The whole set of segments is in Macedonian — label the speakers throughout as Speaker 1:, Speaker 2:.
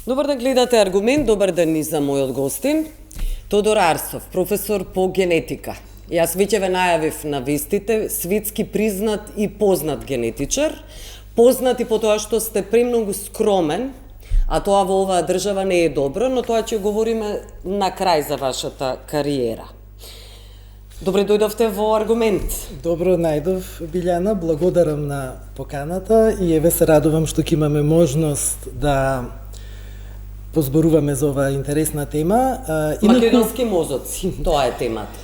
Speaker 1: Добар ден, гледате Аргумент. Добар ден и за мојот гостин, Тодор Арсов, професор по генетика. Јас веќе ве најавив на вестите, светски признат и познат генетичар, познат и по тоа што сте премногу скромен, а тоа во оваа држава не е добро, но тоа ќе говориме на крај за вашата кариера. Добре дојдовте во Аргумент.
Speaker 2: Добро најдов, Билјана, благодарам на поканата и еве се радувам што ќе имаме можност да позборуваме за оваа интересна тема.
Speaker 1: Македонски мозоци, тоа е темата.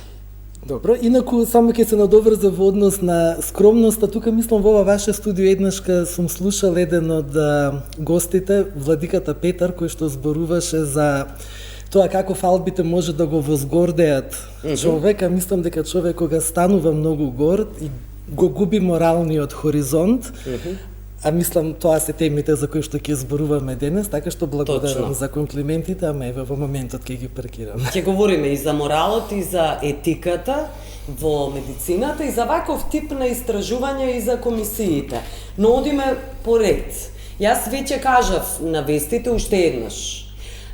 Speaker 2: Добро, инаку само ќе се надоврза во однос на скромноста. Тука мислам во ова ваше студио еднашка сум слушал еден од гостите, владиката Петар, кој што зборуваше за тоа како фалбите може да го возгордеат човека. Мислам дека човек кога станува многу горд и го губи моралниот хоризонт, а мислам тоа се темите за кои што ќе зборуваме денес, така што благодарам за комплиментите, ама еве во моментот ќе ги паркирам.
Speaker 1: Ќе говориме и за моралот, и за етиката во медицината, и за ваков тип на истражувања и за комисиите. Но одиме по ред. Јас веќе кажав на вестите уште еднаш.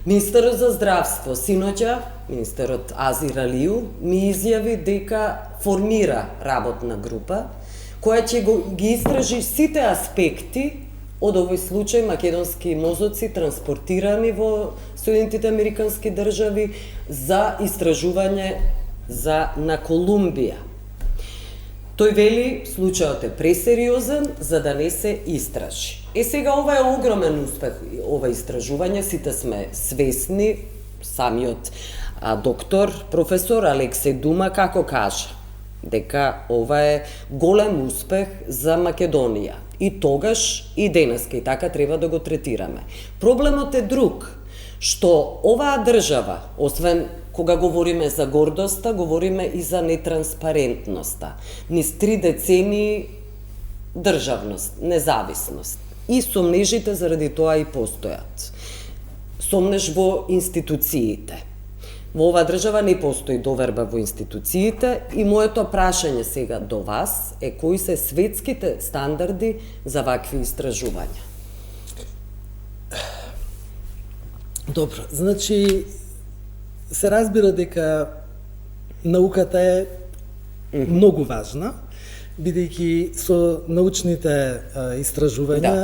Speaker 1: Министерот за здравство синоќа, министерот Азир Алију, ми изјави дека формира работна група која ќе ги истражи сите аспекти од овој случај македонски мозоци транспортирани во Соединетите Американски држави за истражување на Колумбија. Тој вели случајот е пресериозен за да не се истражи. Сега ова е огромен успех, ова истражување, сите сме свесни, самиот доктор, професор Алексеј Дума како кажа дека ова е голем успех за Македонија. И тогаш, и денеска, и така треба да го третираме. Проблемот е друг, што оваа држава, освен кога говориме за гордоста, говориме и за нетранспарентноста. Низ 3 децении државност, независност. И сомнежите заради тоа и постојат. Сомнеж во институциите. Во оваа држава не постои доверба во институциите и моето прашање сега до вас е кои се светските стандарди за вакви истражувања?
Speaker 2: Добро, значи се разбира дека науката е многу важна, бидејќи со научните истражувања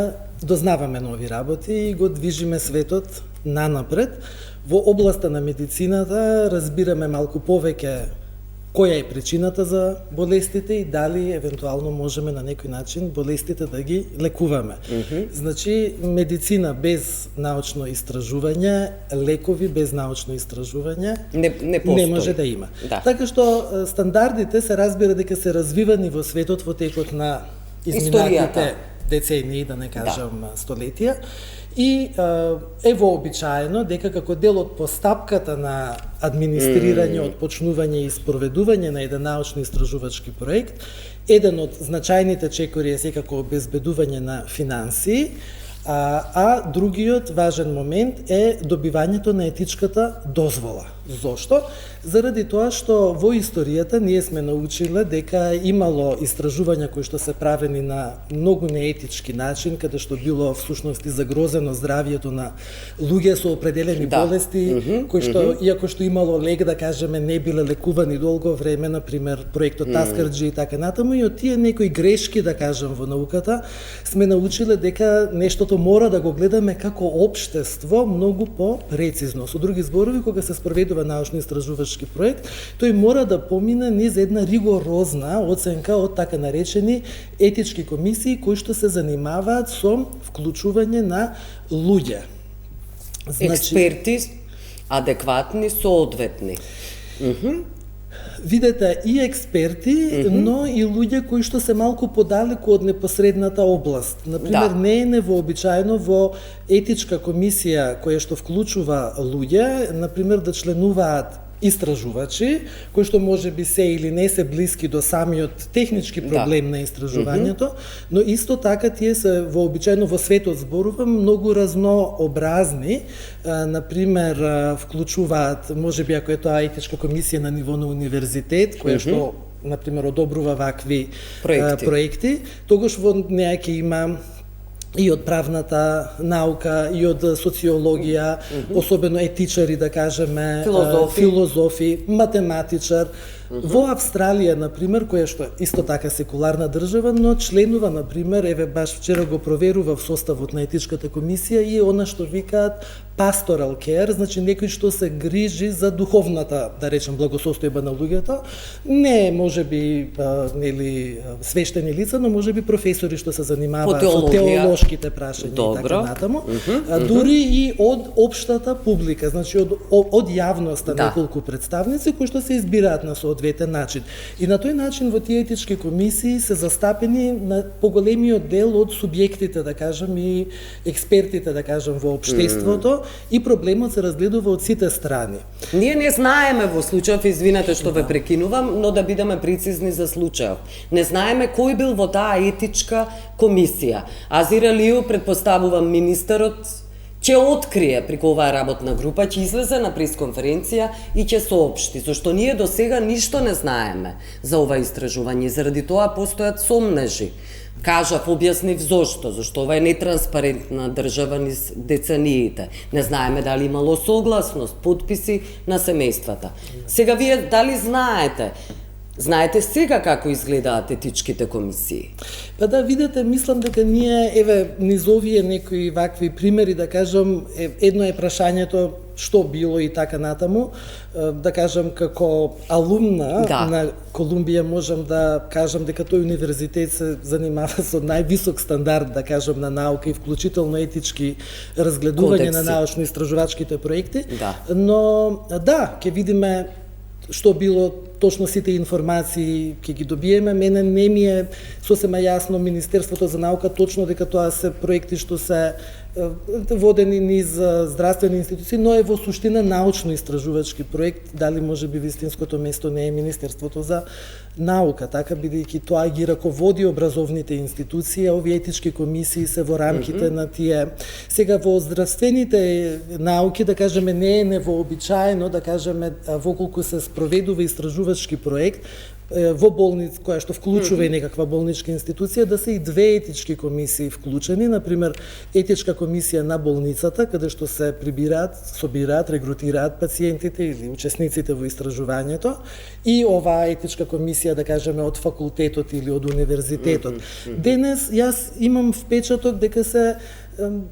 Speaker 2: дознаваме нови работи и го движиме светот нанапред. Во областа на медицината разбираме малку повеќе која е причината за болестите и дали евентуално можеме на некој начин болестите да ги лекуваме. Значи, медицина без научно истражување, лекови без научно истражување не може да има. Да. Така што стандардите се разбира дека се развивани во светот во текот на изминатите децении, да не кажам столетија. И е вообичаено дека како дел од постапката на администрирање, отпочнување и спроведување на еден научно-истражувачки проект, еден од значајните чекори е секако обезбедување на финансии, а другиот важен момент е добивањето на етичката дозвола. Зошто? Заради тоа што во историјата ние сме научиле дека имало истражувања кои што се правени на многу неетички начин, каде што било всушност загрозено здравието на луѓе со определени болести, кои што, иако што имало лек, да кажеме, не биле лекувани долго време, например, проектот Таскарџи и така натаму, и од тие некои грешки, да кажам, во науката, сме научиле дека нештото мора да го гледаме како општество многу по-прецизно. Со други зборови, кога се спроведува научно-истражувачки проект, тој мора да помине низ една ригорозна оценка од така наречени етички комисии кои што се занимаваат со вклучување на луѓе.
Speaker 1: Експерти, адекватни, соодветни.
Speaker 2: Видете, и експерти, но и луѓе кои што се малку подалеку од непосредната област. Например, не е невообичаено во етичка комисија која што вклучува луѓе, например, да членуваат истражувачи, кои што може би се или не се блиски до самиот технички проблем на истражувањето, но исто така тие се вообичаено во светот зборувам многу разнообразни, например вклучуваат, можеби ако е тоа етичка комисија на ниво на универзитет, која што например одобрува вакви проекти, тогаш во неа ќе има и од правната наука, и од социологија, особено етичари, да кажеме, филозофи, математичар. Во Австралија, например, која што исто така секуларна држава, но членува, например, еве баш вчера го проверував составот на етичката комисија и она што викаат pastoral care, значи некој што се грижи за духовната, да речем, благосостојба на луѓето, не можеби нели свештени лица, но можеби професори што се занимаваат со теолошките прашања и така натаму, дури и од општата публика, значи од јавноста неколку представници кои што се избираат на соодветен начин. И на тој начин во тие етички комисии се застапени на поголемиот дел од субјектите, да кажем, и експертите, да кажем, во општеството, и проблемот се разгледува од сите страни.
Speaker 1: Ние не знаеме во случајов, извинете што ве прекинувам, но да бидеме прецизни за случајов. Не знаеме кој бил во таа етичка комисија. Азир Алиев, предпоставувам, министерот ќе открие преку оваа работна група, ќе излезе на пресконференција и ќе соопшти, зашто ние до сега ништо не знаеме за ова истражување, заради тоа постојат сомнежи. Кажав, објаснив зашто ова е нетранспарентна држава низ децениите. Не знаеме дали имало согласност, подписи на семејствата. Сега вие дали знаете сега како изгледаат етичките комисии?
Speaker 2: Па да, видите, мислам дека ние, еве, низ овие некои вакви примери, да кажам, едно е прашањето што било и така натаму, да кажам, како алумна на Колумбија можам да кажам дека тој универзитет се занимава со највисок стандард, да кажам, на наука и вклучително етички разгледување на научно-истражувачките проекти, но да, ќе видиме што било точно сите информации ќе ги добиеме. Мене не ми е сосема јасно Министерството за наука точно дека тоа се проекти што се водени низ здравствени институции, но е во суштина научно-истражувачки проект, дали може би вистинското место не е Министерството за наука, така бидејќи тоа ги раководи образовните институции, а овие етички комисии се во рамките на тие. Сега во здравствените науки, да кажеме, не е невообичаено, да кажеме, воколку се спроведува истражувачки проект, во болница, која што вклучува и некаква болничка институција, да се и две етички комисии вклучени, например, етичка комисија на болницата, каде што се собираат, регрутираат пациентите или учесниците во истражувањето, и оваа етичка комисија, да кажеме, од факултетот или од универзитетот. Денес јас имам впечаток дека се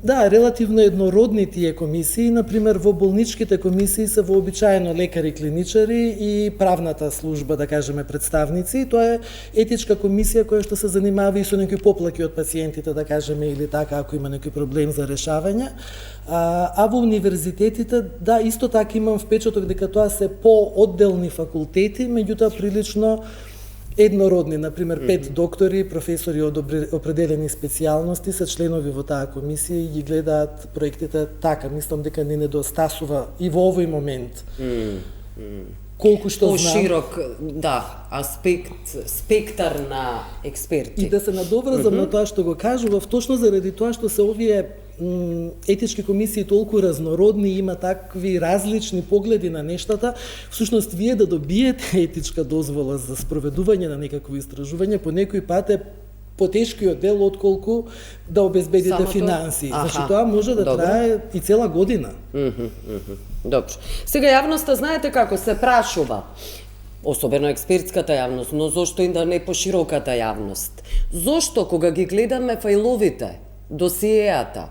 Speaker 2: релативно еднородни тие комисии, например, во болничките комисии се вообичаено лекари, клиничари и правната служба, да кажеме, представници. Тоа е етичка комисија која што се занимава и со некои поплаки од пациентите, да кажеме, или така, ако има некој проблем за решавање. А во универзитетите, да, исто така имам впечаток дека тоа се по-одделни факултети, меѓутоа прилично еднородни, например, 5 доктори, професори од определени специјалности се членови во таа комисија и ги гледаат проектите така. Мислам дека не недостасува и во овој момент. Колку што знам,
Speaker 1: широк, спектар на експерти.
Speaker 2: И да се надоврзам на тоа што го кажував, точно заради тоа што се овие етички комисии толку разнородни и има такви различни погледи на нештата, всушност вие да добиете етичка дозвола за спроведување на некакво истражување по некој пат е потешкиот дел отколку да обезбедите финансии. Значи тоа може да трае и цела година.
Speaker 1: Добро. Сега јавноста знаете како се прашува, особено експертската јавност, но зошто и да не пошироката јавност? Зошто кога ги гледаме фајловите, досиеата,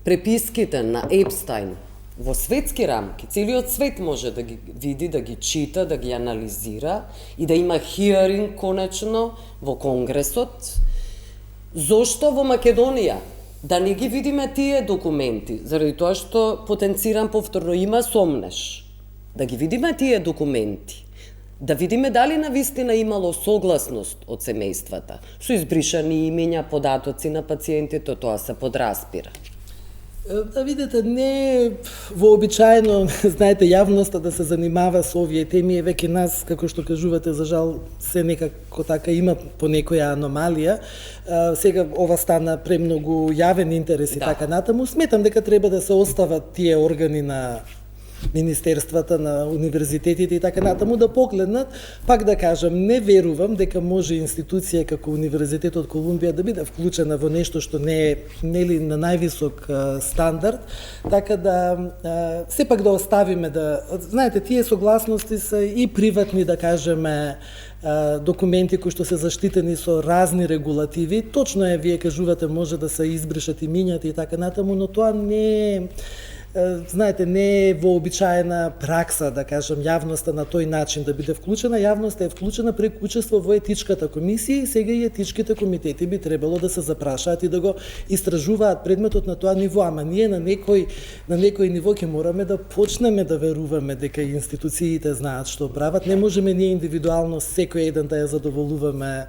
Speaker 1: преписките на Епстајн во светски рамки, целиот свет може да ги види, да ги чита, да ги анализира и да има хиаринг конечно во Конгресот. Зошто во Македонија да не ги видиме тие документи? Заради тоа што, потенцирам повторно, има сомнеш. Да ги видиме тие документи. Да видиме дали навистина имало согласност од семејствата. Со избришани имења, податоци на пациентите, тоа се подраспира.
Speaker 2: Да видите, не вообичаено, знаете, јавноста да се занимава со овие теми, веќе нас, како што кажувате, за жал, се некако така има по некоја аномалија. Сега ова стана премногу јавен интерес и така натаму. Сметам дека треба да се остават тие органи на министерствата, на универзитетите и така натаму да погледнат, пак да кажам, не верувам дека може институција како Универзитетот Колумбија да биде вклучена во нешто што не е нели на највисок стандард, така да сепак да оставиме да, знаете, тие согласности се и приватни, да кажеме, документи кои што се заштитени со разни регулативи. Точно е, вие кажувате, може да се избришат и минјат и така натаму, но тоа не е, знаете, не е вообичаена пракса, да кажам, јавноста на тој начин да биде вклучена. Јавноста е вклучена преку учество во етичката комисија и сега и етичките комитети би требало да се запрашаат и да го истражуваат предметот на тоа ниво, ама ние на некој ниво ќе мораме да почнеме да веруваме дека и институциите знаат што прават. Не можеме ние индивидуално секој еден да ја задоволуваме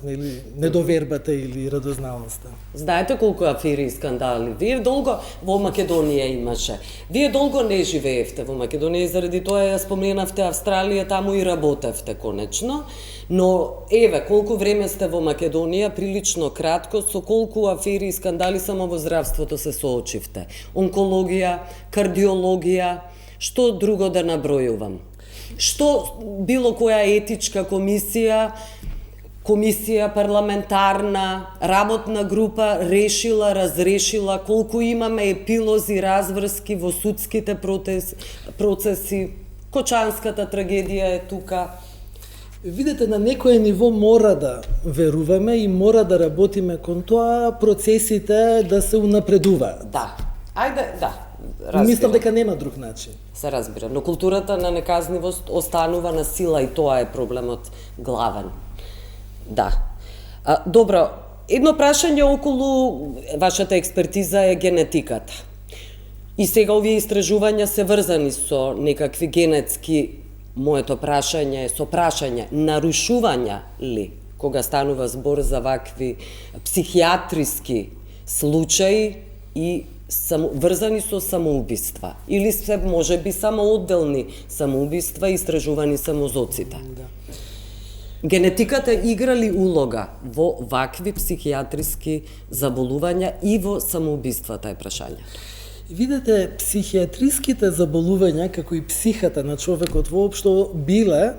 Speaker 2: или недовербата или радозналноста.
Speaker 1: Знаете колку афери и скандали? Вие долго во Македонија имаше. Вие долго не живеевте во Македонија и заради тоа ја споменавте Австралија, таму и работевте конечно. Но еве колку време сте во Македонија, прилично кратко, со колку афери и скандали само во здравството се соочивте? Онкологија, кардиологија, што друго да набројувам? Што било која етичка комисија парламентарна, работна група решила, разрешила, колку имаме епилози, разврски во судските процеси, Кочанската трагедија е тука.
Speaker 2: Видете, на некој ниво мора да веруваме и мора да работиме кон тоа процесите да се унапредуваат.
Speaker 1: Да. Ајде, да. Разбирам.
Speaker 2: Мислам дека нема друг начин.
Speaker 1: Се разбира, но културата на неказнивост останува на сила и тоа е проблемот главен. Да. Добро, едно прашање околу вашата експертиза е генетиката. И сега овие истражувања се врзани со некакви генетски, моето прашање со прашање, нарушувања ли, кога станува збор за вакви психијатриски случаи и врзани со самоубиства, или се можеби само одделни самоубиства истражувани самозоците. Генетиката игра ли улога во вакви психијатриски заболувања и во самоубиствата е прашањето?
Speaker 2: Видете, психијатриските заболувања, како и психата на човекот воопшто биле,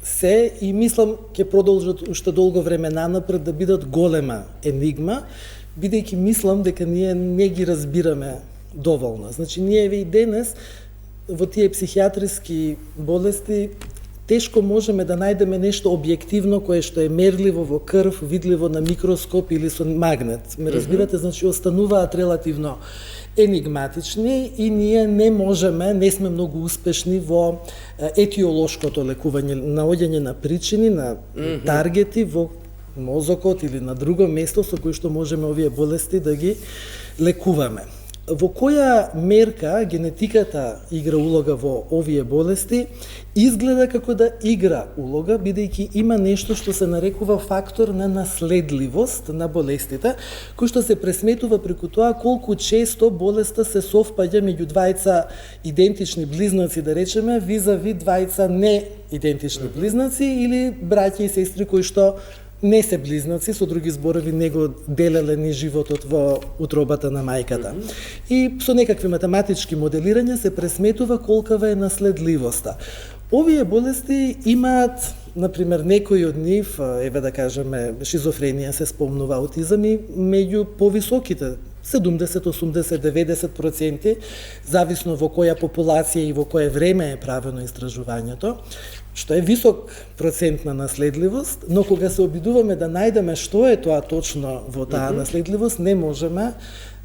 Speaker 2: се и мислам ќе продолжат уште долго време нанапред да бидат голема енигма, бидејќи мислам дека ние не ги разбираме доволно. Значи, ние и денес во тие психијатриски болести тешко можеме да најдеме нешто објективно кое што е мерливо во крв, видливо на микроскоп или со магнет. Ме разбирате, значи остануваат релативно енигматични и ние не сме многу успешни во етиолошкото лекување, наоѓање на причини, на таргети во мозокот или на друго место со кој што можеме овие болести да ги лекуваме. Во која мерка генетиката игра улога во овие болести? Изгледа како да игра улога, бидејќи има нешто што се нарекува фактор на наследливост на болестите, кој што се пресметува преку тоа колку често болеста се совпаѓа меѓу двајца идентични близнаци, да речеме, визави двајца не идентични близнаци или браќа и сестри кои што не се близнаци, со други зборови не го делеле ни животот во утробата на мајката. И со некакви математички моделирања се пресметува колкава е наследливоста. Овие болести имаат, например, некои од нив, еве да кажеме, шизофренија се спомнува, аутизам и меѓу повисоките 70, 80, 90%, зависно во која популација и во кое време е правено истражувањето, што е висок процент на наследливост, но кога се обидуваме да најдеме што е тоа точно во таа наследливост, не можеме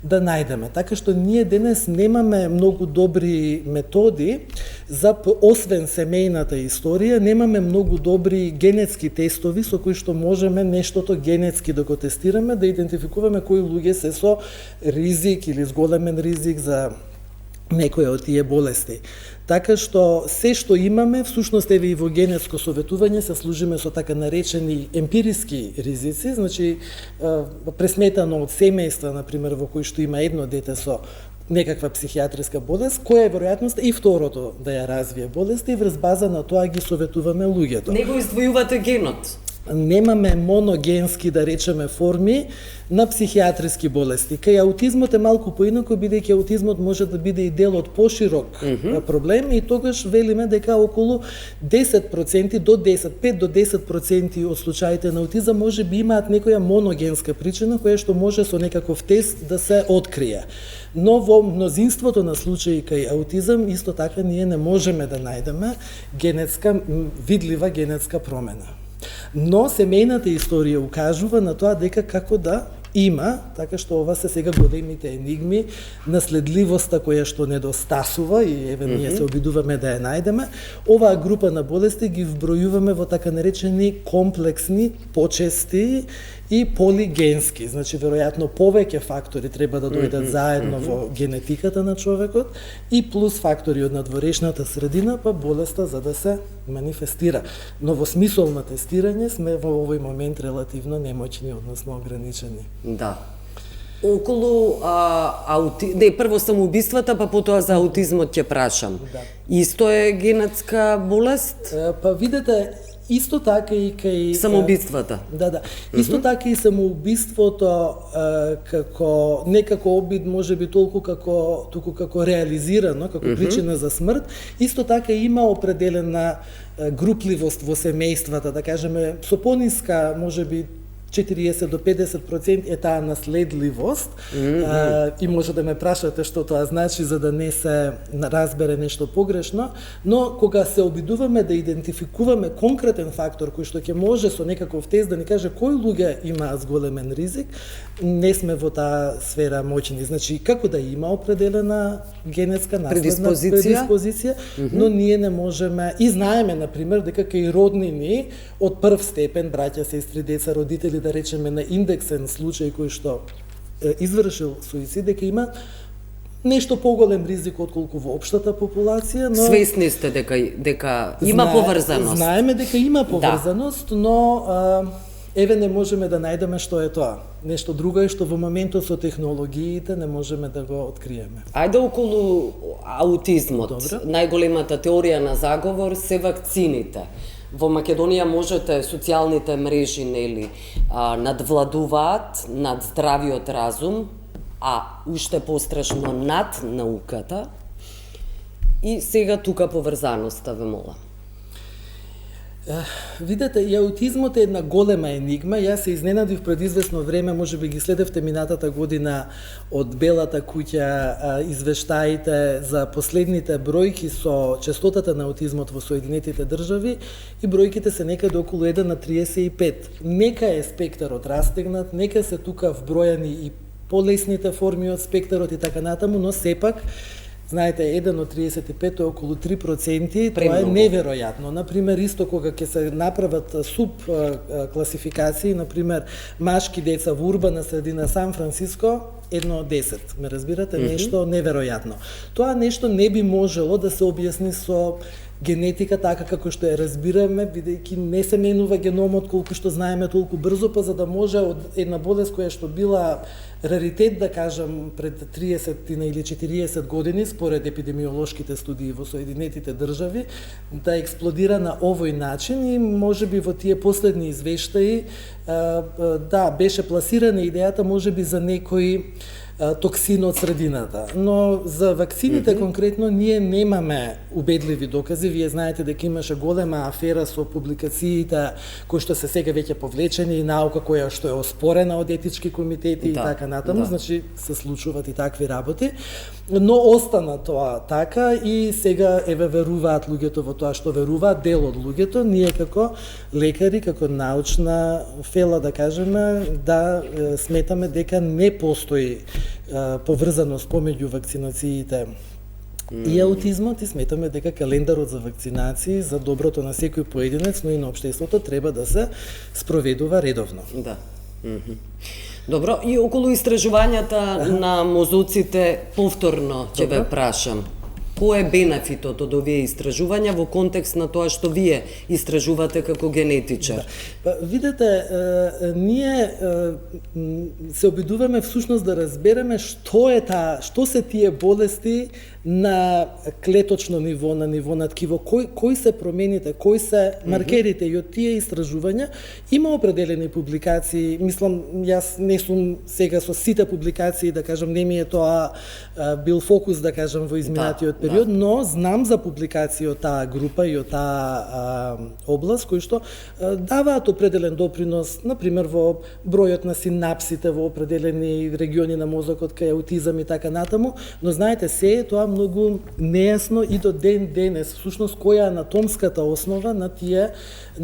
Speaker 2: да најдеме. Така што ние денес немаме многу добри методи за, освен семејната историја, немаме многу добри генетски тестови со кои што можеме нештото генетски да го тестираме, да идентификуваме кои луѓе се со ризик или зголемен ризик за некоја од тие болести. Така што се што имаме, всушност еве и во генетско советување се служиме со така наречени емпириски ризици, значи пресметано од семејства, например, во кои што има едно дете со некаква психијатриска болест, која е веројатноста и второто да ја развие болест, и врз база на тоа ги советуваме луѓето.
Speaker 1: Не го издвојувате генот?
Speaker 2: немаме моногенски, да речеме, форми на психијатриски болести. Кај аутизмот е малку поинако, бидејќи аутизмот може да биде и дел од поширок проблем, и тогаш велиме дека околу 10% до 5 до 10% од случаите на аутизам може би имаат некоја моногенска причина која што може со некаков тест да се открие. Но во мнозинството на случаи кај аутизам исто така ние не можеме да најдеме видлива генетска промена. Но семејната историја укажува на тоа дека како да има, така што ова се сега големите енигми, наследливоста која што недостасува и еве ние се обидуваме да ја најдеме. Оваа група на болести ги вбројуваме во така наречени комплексни, почести и полигенски. Значи, веројатно, повеќе фактори треба да дојдат заедно во генетиката на човекот и плюс фактори од надворешната средина, па болеста за да се манифестира. Но во смисол на тестирање сме во овој момент релативно немоćни, односно ограничени.
Speaker 1: Да. Околу прво самоубиствата, па потоа за аутизмот ќе прашам.
Speaker 2: Да.
Speaker 1: Исто е генетска болест?
Speaker 2: Па видете, исто така и кај
Speaker 1: самоубиствата.
Speaker 2: Да. Исто така и самоубиството како некако обид можеби туку како реализирано, како причина за смрт, исто така има определена групливост во семејствата, да кажеме, со пониска можеби 40 до 50% е таа наследливост и може да ме прашате што тоа значи за да не се разбере нешто погрешно, но кога се обидуваме да идентификуваме конкретен фактор кој што ќе може со некаков тест да ни каже кои луѓе имаат зголемен ризик, не сме во таа сфера моќни. Значи, како да има определена генетска наследна предиспозиција, но ние не можеме и знаеме, например, дека кај роднини од прв степен, браќа, сестри, деца, родители, да речеме на индексен случај кој што извршил суицид, дека има нешто поголем ризик отколку во општата популација, но
Speaker 1: свесни сте дека има поврзаност.
Speaker 2: Знаеме дека има поврзаност, но еве не можеме да најдеме што е тоа. Нешто друго е што во моментот со технологиите не можеме да го откриеме.
Speaker 1: Ајде околу аутизмот.
Speaker 2: Добро.
Speaker 1: Најголемата теорија на заговор се вакцините. Во Македонија можете социјалните мрежи надвладуваат над здравиот разум, а уште пострашно над науката. И сега тука поврзаноста ве молам.
Speaker 2: Видете, и аутизмот е една голема енигма. Јас се изненадив пред известно време, можеби ги следевте минатата година од Белата куќа извештаите за последните бројки со честотата на аутизмот во Соединетите држави и бројките се некаде околу 1 на 35. Нека е спектарот растегнат, нека се тука вбројани и полесните форми од спектарот и така натаму, но сепак знаете, 1 од 35 е околу 3%, тоа е неверојатно. Например, исто кога ќе се направат класификации, например, машки деца во урбана средина Сан Франциско, 1 од 10. Ме разбирате? Нешто неверојатно. Тоа нешто не би можело да се објасни со генетика така како што ја разбираме, бидејќи не се менува геномот колку што знаеме толку брзо, па за да може од една болест која што била раритет, да кажам, пред 30 или 40 години, според епидемиолошките студии во Соединетите држави, да експлодира на овој начин и можеби во тие последни извештаи, беше пласирана идејата можеби за некој токсин од средината. Но за вакцините конкретно ние немаме убедливи докази. Вие знаете дека имаше голема афера со публикациите кои што се сега веќе повлечени и наука која што е оспорена од етички комитети и така натаму, значи се случуваат и такви работи. Но остана тоа така и сега еве веруваат луѓето во тоа што веруваат, дел од луѓето, ние како лекари, како научна фела да кажеме, да сметаме дека не постои поврзаност помеѓу вакцинациите и аутизмот и сметаме дека календарот за вакцинации за доброто на секој поединец, но и на општеството треба да се спроведува редовно.
Speaker 1: Да. Добро, и околу истражувањата на мозоците повторно ќе ве прашам. Кој е бенефитот од овие истражувања во контекст на тоа што вие истражувате како генетичар?
Speaker 2: Видете, ние се обидуваме всушност да разбереме што се тие болести на клеточно ниво, на ниво на ткиво, кои се промените, кои се маркерите и од тие истражувања има определени публикации. Мислам, јас не сум сега со сите публикации, да кажам, не ми е тоа бил фокус, да кажам, во изминатиот период, но знам за публикации од таа група и од таа област, кои што даваат определен допринос, например, во бројот на синапсите во определени региони на мозокот, кај аутизам и така натаму, но знаете, се е тоа многу нејасно и до ден денес, всушност која е анатомската основа на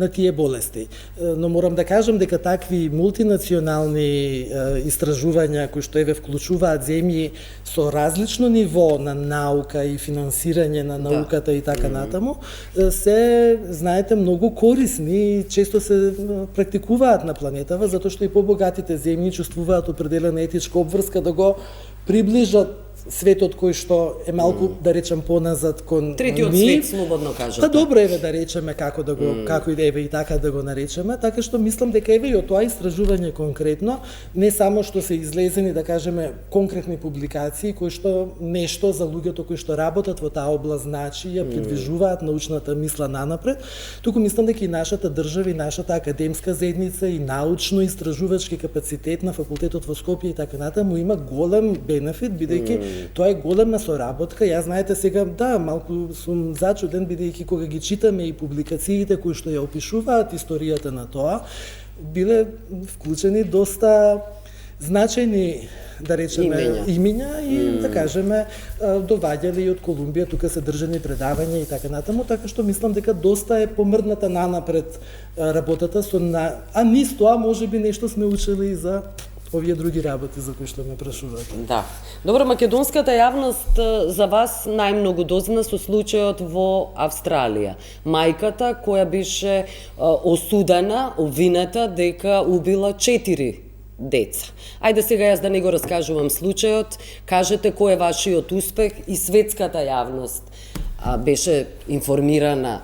Speaker 2: тие болести. Но морам да кажам дека такви мултинационални истражувања кои што вклучуваат земји со различно ниво на наука и финансирање на науката и така натаму, се, знаете, многу корисни и често се практикуваат на планетава, затоа што и побогатите земји чувствуваат определена етичка обврска да го приближат светот кој што е малку, да речем, поназад кон
Speaker 1: третиот свет, слободно кажете.
Speaker 2: Па добро да речеме како да го како и така да го наречеме, така што мислам дека и од тоа истражување конкретно, не само што се излезени, да кажеме, конкретни публикации кои што нешто за луѓето кои што работат во таа област значи ја придвижуваат научната мисла нанапред, туку мислам дека и нашата држава и нашата академска заедница и научно-истражувачки капацитет на факултетот во Скопје и така натаму има голем бенефит, бидејќи тоа е голема соработка. Јас, знаете, сега, малку сум зачуден, бидејќи кога ги читаме и публикациите кои што ја опишуваат историјата на тоа, биле вклучени доста значајни, да речеме, имиња и, да кажеме, доваѓале и од Колумбија, тука се држани предавања и така натаму, така што мислам дека доста е помрдната нанапред работата со а низ тоа можеби нешто сме учели и за овие други работи за кои што ме прашувате.
Speaker 1: Да. Добро, македонската јавност за вас најмногу дозна со случајот во Австралија. Мајката која беше осудена, обвинета дека убила 4 деца. Ајде сега јас да не го раскажувам случајот, кажете кој е вашиот успех и светската јавност беше информирана.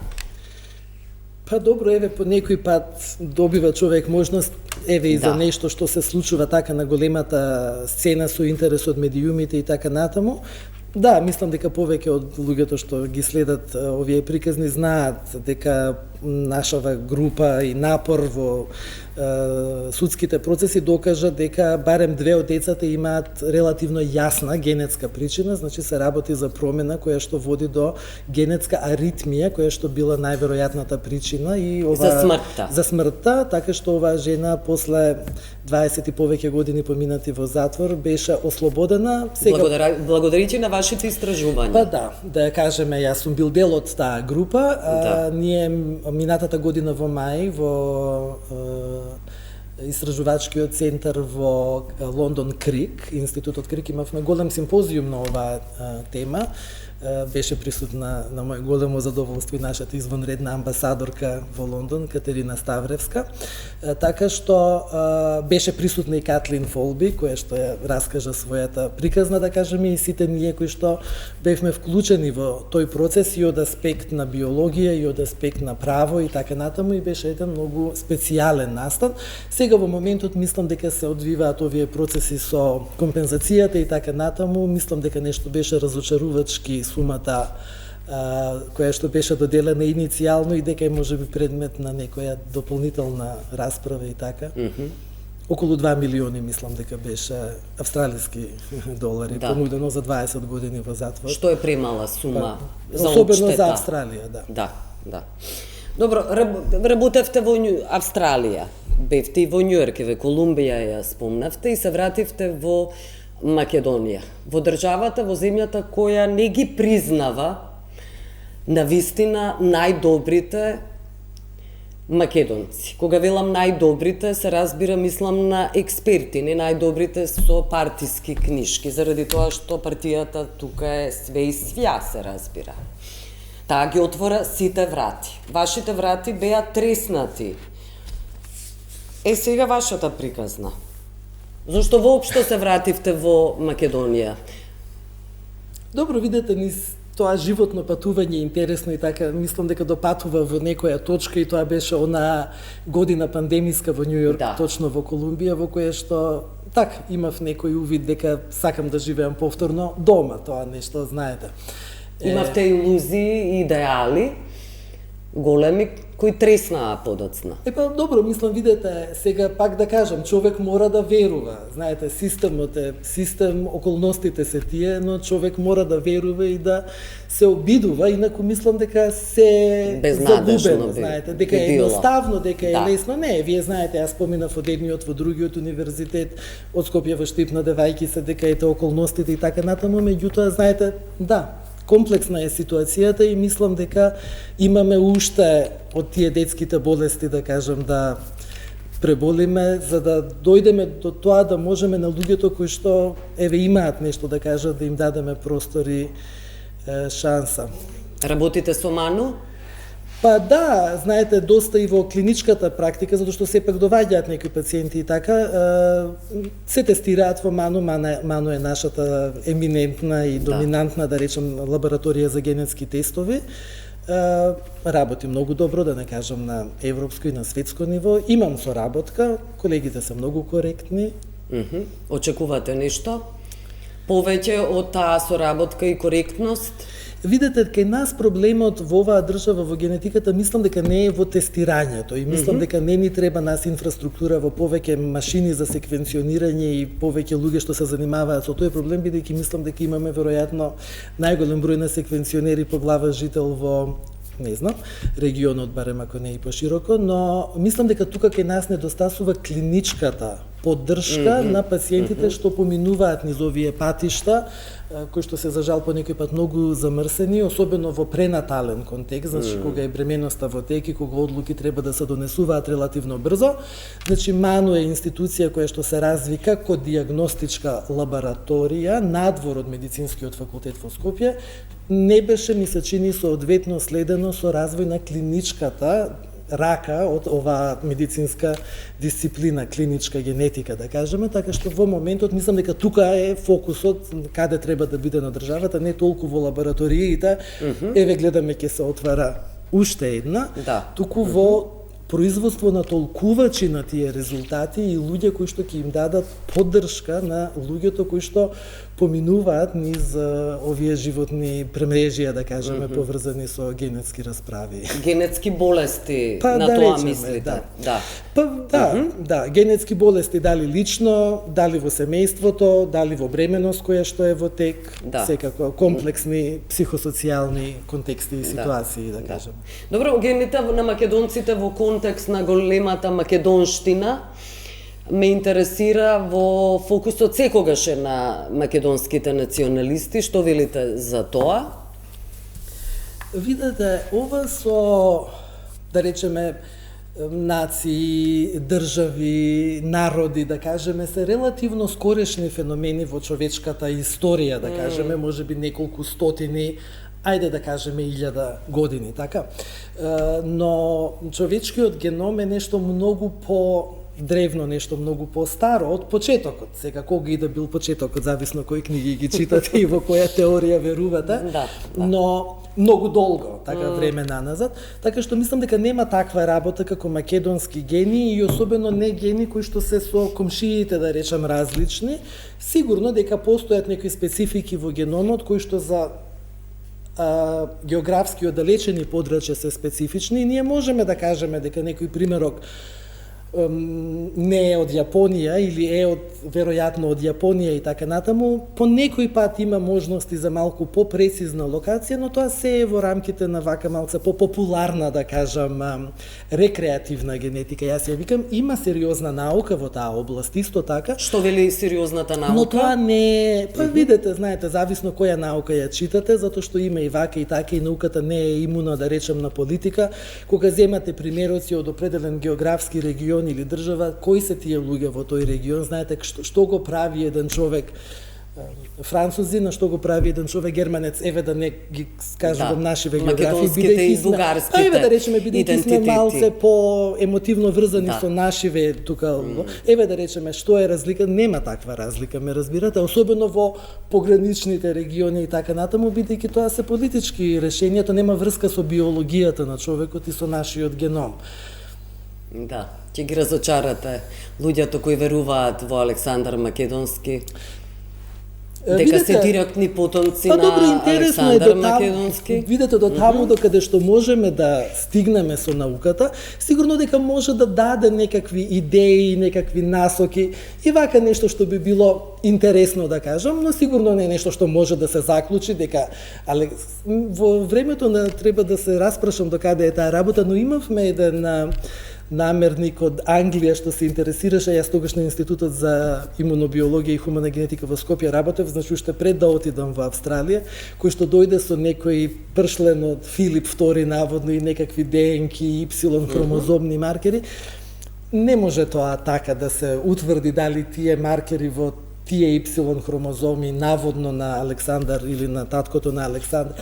Speaker 2: Па добро, по некој пат добива човек можност, и за нешто што се случува така на големата сцена со интерес од медиумите и така натаму. Да, мислам дека повеќе од луѓето што ги следат овие приказни знаат дека нашава група и напор во судските процеси докажа дека барем 2 од децата имаат релативно јасна генетска причина, значи се работи за промена која што води до генетска аритмија, која што била најверојатната причина и за смртта, така што оваа жена после 20 и повеќе години поминати во затвор беше ослободена.
Speaker 1: Сега благодарејќи на вашите истражувања.
Speaker 2: Па да ја кажеме, јас сум бил дел од таа група. Ние минатата година во мај во истражувачкиот центар во Лондон Крик, институтот Крик, имавме голем симпозиум на оваа тема. Беше присутна на моје големо задоволство и нашата извонредна амбасадорка во Лондон, Катерина Ставревска. Така што беше присутна и Катлин Фолби, која што ја раскажа својата приказна, да кажеме, и сите ние кои што бевме вклучени во тој процес и од аспект на биологија и од аспект на право и така натаму, и беше еден многу специјален настан. Сега во моментот мислам дека се одвиваат овие процеси со компензацијата и така натаму, мислам дека нешто беше разочарувачки сумата која што беше доделена иницијално и дека е можеби предмет на некоја дополнителна расправа и така. Околу 2 милиони мислам дека беше австралиски долари, понудено за 20 години во затвор.
Speaker 1: Што е премала сума за
Speaker 2: особено за Австралија,
Speaker 1: Да. Добро, работевте во Австралија, бевте и во Њујорк, во Колумбија ја спомнавте и се вративте во Македонија, во државата, во земјата која не ги признава на вистина најдобрите македонци. Кога велам најдобрите, се разбира, мислам на експерти, не најдобрите со партиски книшки, заради тоа што партијата тука е све и свја, се разбира. Таа ги отвора сите врати. Вашите врати беа треснати. Сега вашата приказна. Зошто воопшто се вративте во Македонија?
Speaker 2: Добро, видете, низ тоа животно патување интересно и така, мислам дека допатува во некоја точка и тоа беше она година пандемиска во Њујорк, точно во Колумбија, во која што така, имав некој увид дека сакам да живеам повторно дома, тоа нешто знаете.
Speaker 1: Имавте илузии и идеали големи кои треснаа подоцна.
Speaker 2: Епа добро, мислам, видете, сега пак да кажам, човек мора да верува. Знаете, системот е систем, околностите се тие, но човек мора да верува и да се обидува, инаку мислам дека се загубено, знаете, дека е едноставно, дека е лесно. Не, вие знаете, јас поминав од едниот во другиот универзитет, од Скопје во Штип, надевајќи се дека ете околностите и така натаму, меѓутоа, знаете, да, комплексна е ситуацијата и мислам дека имаме уште од тие детските болести, да кажам, да преболиме, за да дојдеме до тоа да можеме на луѓето кои што еве имаат нешто да кажат, да им дадеме простор и шанса.
Speaker 1: Работите со ману?
Speaker 2: Па да, знаете, доста и во клиничката практика, затоа што сепак доваѓаат некои пациенти и така, се тестираат во ману. Ману е нашата еминентна и доминантна, да речем, лабораторија за генетски тестови. Работи многу добро, да не кажам на европско и на светско ниво. Имам соработка, колегите се многу коректни.
Speaker 1: Очекувате нешто повеќе од таа соработка и коректност?
Speaker 2: Видете, кај нас проблемот во оваа држава во генетиката, мислам дека не е во тестирањето и мислам дека не ни треба нас инфраструктура во повеќе машини за секвенционирање и повеќе луѓе што се занимаваат со тој проблем, бидејќи мислам дека имаме веројатно најголем број на секвенционери по глава жител во, не знам, регионот, барем ако не и пошироко, но мислам дека тука кај нас недостасува клиничката поддршка на пациентите што поминуваат низ овие патишта, кои што се за жал по некој пат многу замрсени, особено во пренатален контекст, значи кога е бременоста во тек и кога одлуки треба да се донесуваат релативно брзо. Значи МАНУ е институција која што се разви како дијагностичка лабораторија надвор од медицинскиот факултет во Скопје, не беше, ми се чини, соодветно следено со развој на клиничката рака од оваа медицинска дисциплина, клиничка генетика, да кажеме, така што во моментот мислам дека тука е фокусот каде треба да биде на државата, не толку во лабораториите, еве гледаме ќе се отвара уште една, туку во производство на толкувачи на тие резултати и луѓе кои што ќе им дадат поддршка на луѓето кои што поминуваат низ овие животни премрежија, да кажеме, поврзани со генетски расправи.
Speaker 1: Генетски болести, на тоа мислите?
Speaker 2: Да, генетски болести, дали лично, дали во семејството, дали во бременост која што е во тек, секако комплексни психосоцијални контексти и ситуации, да кажеме.
Speaker 1: Добро, гените на македонците во контекст на големата македонштина ме интересира во фокусот секогаш е на македонските националисти. Што велите за тоа?
Speaker 2: Видете, ова со, да речеме, нации, држави, народи, да кажеме, се релативно скорешни феномени во човечката историја, да кажеме, можеби неколку стотини, ајде да кажеме 1000 години, така? Но човечкиот геном е нешто многу древно, нешто многу по-старо од почетокот. Сега кога и да бил почетокот, зависно кои книги ги читате и во која теорија верувате, но многу долго, така време наназад. Така што мислам дека нема таква работа како македонски гени и особено не гени кои што се со комшиите, да речам, различни. Сигурно дека постојат некои специфики во геномот кои што за географски оддалечени подрачја се специфични и ние можеме да кажеме дека некој примерок не е од Јапонија или е веројатно од Јапонија и така натаму, по некој пат има можности за малку попрецизна локација, но тоа се е во рамките на вака малце попопуларна, да кажам, рекреативна генетика. Јас ја викам, има сериозна наука во таа област, исто така.
Speaker 1: Што вели сериозната наука?
Speaker 2: Но тоа не е, па видете, знаете, зависно која наука ја читате, затоа што има и вака и така и науката не е имуна, да речем, на политика. Кога земате примероци од определен географски регион или држава, кои се тие луѓе во тој регион, знаете што го прави еден човек французин, што го прави еден човек германец, еве да не ги скажувам нашиве географии,
Speaker 1: бидејќи сме,
Speaker 2: еве да речеме, бидејќи сме малце по емотивно врзани со нашиве тука, еве да речеме што е разлика, нема таква разлика, ме разбирате, особено во пограничните региони и така натаму, бидејќи тоа се политички решенија, тоа нема врска со биологијата на човекот и со нашиот геном.
Speaker 1: Да, ќе ги разочарате луѓето кои веруваат во Александар Македонски. Дека се директни потомци на Александар Македонски.
Speaker 2: Видете до таму докаде што можеме да стигнеме со науката, сигурно дека може да даде некакви идеи, некакви насоки и вака нешто што би било интересно да кажам, но сигурно не е нешто што може да се заклучи дека во времето треба да се распрашам до каде е таа работа, но имавме еден намерник од Англија што се интересираше, јас тогаш на Институтот за имунобиологија и хумана генетика во Скопје работев, значи уште пред да отидам во Австралија, кој што дојде со некој пршлен од Филип II наводно и некакви ДНК и Y хромозомни маркери. Не може тоа така да се утврди дали тие маркери во тие Y хромозоми наводно на Александар или на таткото на Александар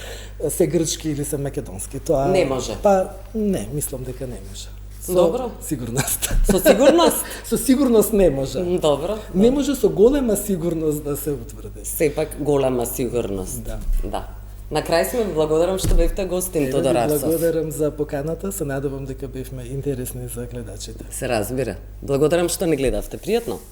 Speaker 2: се грчки или се македонски. Тоа
Speaker 1: не може.
Speaker 2: Па не, мислам дека не може.
Speaker 1: Добро.
Speaker 2: Сигурност.
Speaker 1: Со сигурност?
Speaker 2: Со сигурност не може.
Speaker 1: Добро.
Speaker 2: Не може со голема сигурност да се утврди.
Speaker 1: Сепак голема сигурност.
Speaker 2: Да.
Speaker 1: Да. На крај сме благодарам што бевте гостин Тодор Арсов.
Speaker 2: Благодарам за поканата, се надевам дека бевме интересни за гледачите.
Speaker 1: Се разбира. Благодарам што не гледавте. Пријатно.